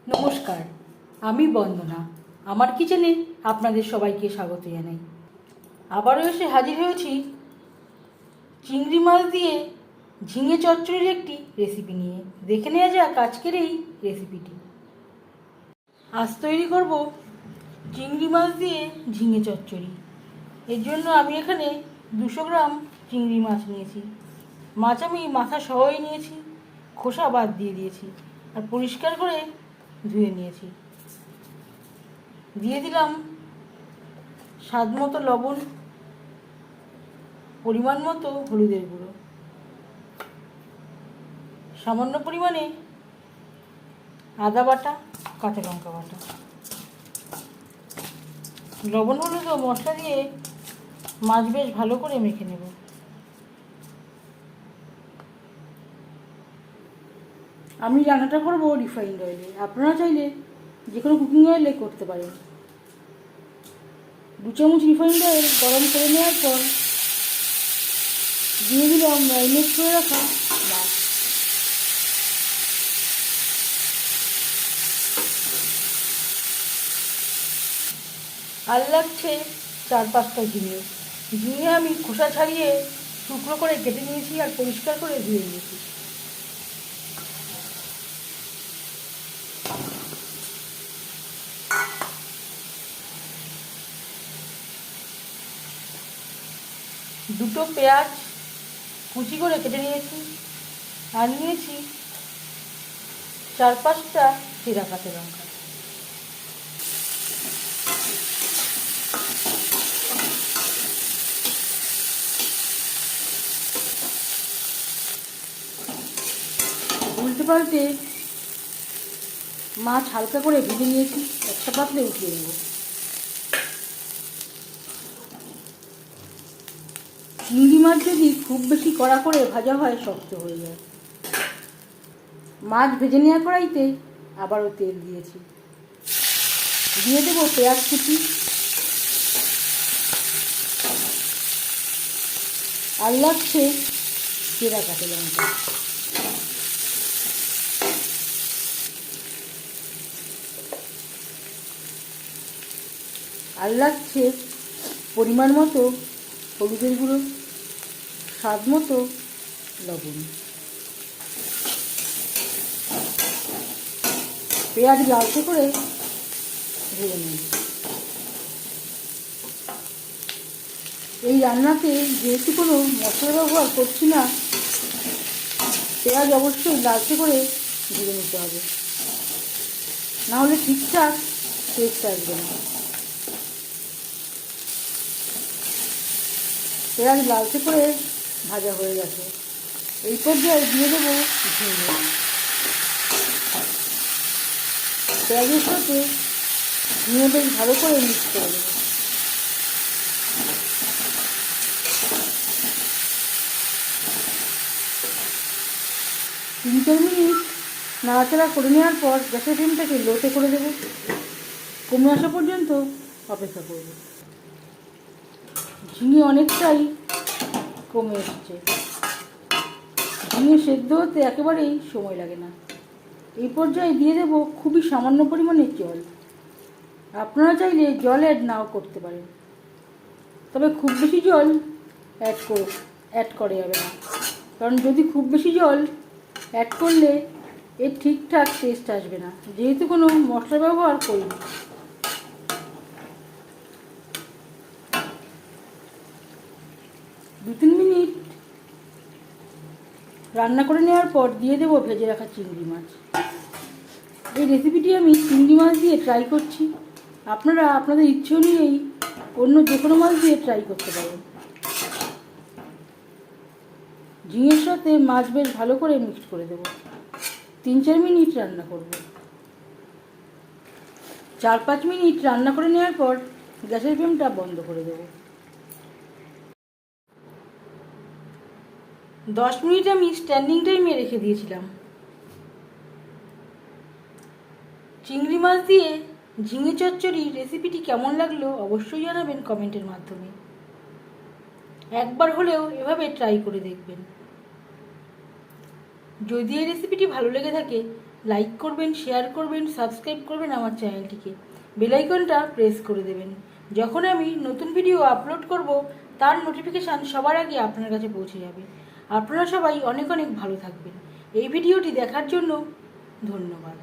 নমস্কার, আমি বন্দনা। আমার কিচেনে আপনাদের সবাইকে স্বাগত জানাই। আবারও এসে হাজির হয়েছি চিংড়ি মাছ দিয়ে ঝিঙে চচ্চড়ির একটি রেসিপি নিয়ে। দেখে নেওয়া যাক আজকের এই রেসিপিটি। আজ তৈরি করব চিংড়ি মাছ দিয়ে ঝিঙে চচ্চড়ি। এর জন্য আমি এখানে 200 গ্রাম চিংড়ি মাছ নিয়েছি। মাছ আমি মাথা সহই নিয়েছি, খোসা বাদ দিয়ে দিয়েছি আর পরিষ্কার করে ধুয়ে নিয়েছি। দিয়ে দিলাম স্বাদ মতো লবণ, পরিমাণ মতো হলুদের গুঁড়ো, সামান্য পরিমাণে আদা বাটা, কাঁচা লঙ্কা বাটা। লবণ হলুদ ও মশলা দিয়ে মাছ বেশ ভালো করে মেখে নেব। আমি রান্নাটা করবো রিফাইন্ড অয়েলে, আপনারা চাইলে যে কোনো কুকিং অয়েলে করতে পারেন। 2 চামচ রিফাইন্ড অয়েল গরম করে নেওয়ার পর দিয়ে দিলাম ম্যারিনেট করে রাখা মাছ। আর লাগছে 4-5টা ঝিঙে। ঝিঙে আমি খোসা ছাড়িয়ে টুকরো করে কেটে নিয়েছি আর পরিষ্কার করে ধুয়ে নিয়েছি। দুটো পেঁয়াজ কুচি করে কেটে নিয়েছি আর নিয়েছি 4-5টা চেরা কাঁচা লঙ্কা। উল্টে পাল্টে মাছ হালকা করে ভেজে নিয়েছি, একটা পাত্রে উঠিয়ে নেব। চিংড়ি মাছ যদি খুব বেশি কড়া করে ভাজা হয় শক্ত হয়ে যায়। মাছ ভেজে নেওয়া কড়াইতে আবারও তেল দিয়েছি, দিয়ে দেবো পেঁয়াজ কুচি আর লাগছে চেরা কাঁচা লঙ্কা। আর লাগছে পরিমাণ মতো হলুদের গুঁড়ো, স্বাদ মতো লবণ। পেঁয়াজ লালচে করে ভেজে নেব। এই রান্নাতে যেহেতু কোনো মশলা ব্যবহার করছি না, পেঁয়াজ অবশ্যই লালচে করে ভেজে নিতে হবে, নাহলে ঠিকঠাক টেস্ট আসবে না। পেঁয়াজ লালচে করে ভাজা হয়ে গেছে। এই পর্যায়ে দিয়ে দেবো ঝিঙে। পেঁয়াজের সাথে ঝিঙে বেশ ভালো করে মিক্স করে দেবো। তিন চার মিনিট নাড়াচাড়া করে নেওয়ার পর গ্যাসের ফ্লেমটাকে লোতে করে দেবো। কমে আসা পর্যন্ত অপেক্ষা করব। ঝিঙে অনেকটাই কমে এসছে। ঝিঙে সেদ্ধ হতে একেবারেই সময় লাগে না। এই পর্যায়ে দিয়ে দেবো খুবই সামান্য পরিমাণে জল। আপনারা চাইলে জল অ্যাড নাও করতে পারেন, তবে খুব বেশি জল অ্যাড করা যাবে না, কারণ যদি খুব বেশি জল অ্যাড করলে এর ঠিকঠাক টেস্ট আসবে না, যেহেতু কোনো মশলা ব্যবহার করিনি। দু তিন মিনিট রান্না করে নেওয়ার পর দিয়ে দেবো ভেজে রাখা চিংড়ি মাছ। এই রেসিপিটি আমি চিংড়ি মাছ দিয়ে ট্রাই করছি, আপনারা আপনাদের ইচ্ছে অনুযায়ী অন্য যে কোনো মাছ দিয়ে ট্রাই করতে পারেন। ঝিঙের সাথে মাছ বেশ ভালো করে মিক্সড করে দেবো। 3-4 মিনিট রান্না করব। 4-5 মিনিট রান্না করে নেওয়ার পর গ্যাসের ফ্লেমটা বন্ধ করে দেবো। 10 মিনিট আমি স্ট্যান্ডিং টাইমে রেখে দিয়েছিলাম। চিংড়ি মাছ দিয়ে ঝিঙে চচ্চড়ি রেসিপিটি কেমন লাগলো অবশ্যই জানাবেন কমেন্টের মাধ্যমে। একবার হলেও এভাবে ট্রাই করে দেখবেন। যদি এই রেসিপিটি ভালো লেগে থাকে লাইক করবেন, শেয়ার করবেন, সাবস্ক্রাইব করবেন আমার চ্যানেলটিকে, বেল আইকনটা প্রেস করে দেবেন। যখন আমি নতুন ভিডিও আপলোড করব তার নোটিফিকেশান সবার আগে আপনার কাছে পৌঁছে যাবে। আপনারা সবাই অনেক অনেক ভালো থাকবেন। এই ভিডিওটি দেখার জন্য ধন্যবাদ।